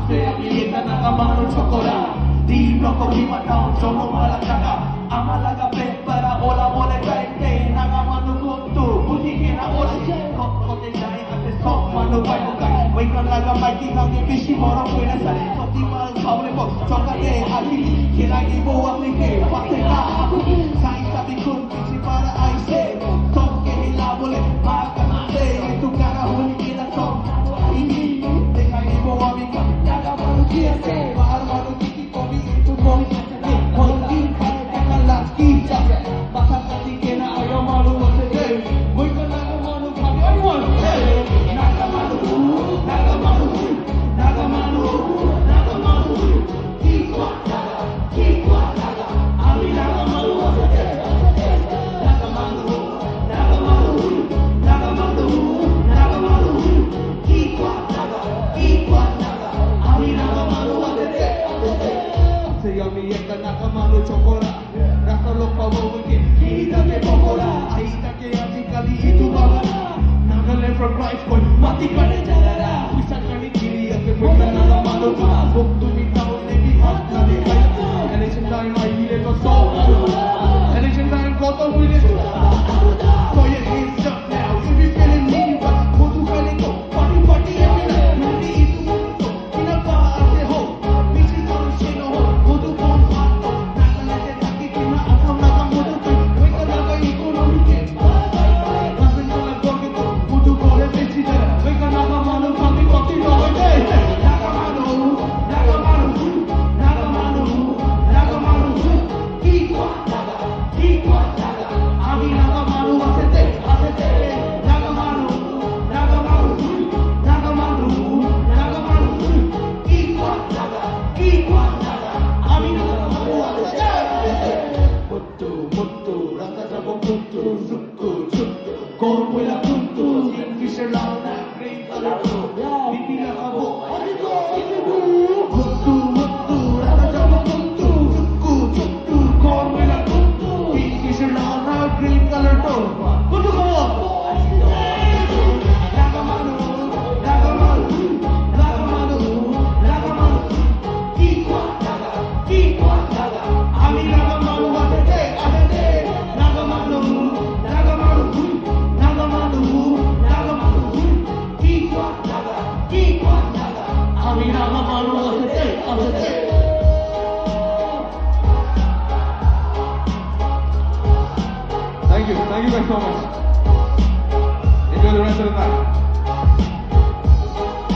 Pilihan ng amang chokora. Di no ko himatang chomo malakaga. Amalaga pe para ola ola kaite. Nagamanu kuntu buhige na ola. Kote jai hate sok manu bai mukai. Wai kan laga maiki nagi bishi moro kuina sare. Soti mal kaule bo chokate agili. Kilagi bo aplike pate ka. Sai sabi kun bishi para aise. Sok ke hila bole makan ande. Itu kara huli kila sok. Ini dekai bo amika. Naga manu kiase. Bahar manu kiki kobi itu kobi. Kobi kaya kalaki jaga. Bahar kati kena ayo malu wasede. Wai kan laga manu kami aywan. Naga manu. Naga manu. Naga manu. Naga manu. Kikwa naga. Kikwa naga. Ami naga manu wasede. Naga manu. Naga manu. Naga manu. Naga manu. Kikwa naga. Kikwa naga. Ami naga manu wasede. Sayami eka naga manu chokora. Rasa lupa mungkin kita ke pokora. Aita ke asikali itu babara. Nagaland from life boy mati pada jalara. Bisa kali kiri ya ke bukan naga manu ka. Buktu bitaw nebi hat na de kaya. Election time ay hile to so. Election time koto hile. So your hands up now if you feeling me. But kutu kali ko party party every night. Nandi itu mundo kinapa ate ho. Bichi kono shino ho. Kutu kon hato. Nagaland ke taki kina asam naga mudu kai. Weka naga economy ke. Hasan naga gorge to kutu kore bichi jara. Weka naga manu kami koti no hoite. Naga manu. Naga manu. Naga manu. Naga manu. Kikwa naga. Kikwa naga. Ami naga manu asete. Asete. Naga manu. Naga manu. Naga manu. Naga manu. Kikwa naga. Kikwa naga. Ami naga manu asete. Muttu muttu rasa jabo kuntu sukku sukku. Kor pula kuntu. Kingfisher launa. Green color to. Pipila kabo. Muttu muttu rasa jabo kuntu sukku sukku. Kor pula kuntu. Kingfisher launa. Green color to. Kuntu kabo. Naga manu. Naga manu. Naga manu. Naga manu. Kikwa naga. Kikwa naga. Ami naga manu asete. Asete. Naga manu. Naga manu. Naga manu. Naga manu. Kikwa naga. Kikwa naga. Ami naga manu asete. Asete. Thank you guys so much. Enjoy the rest of the night.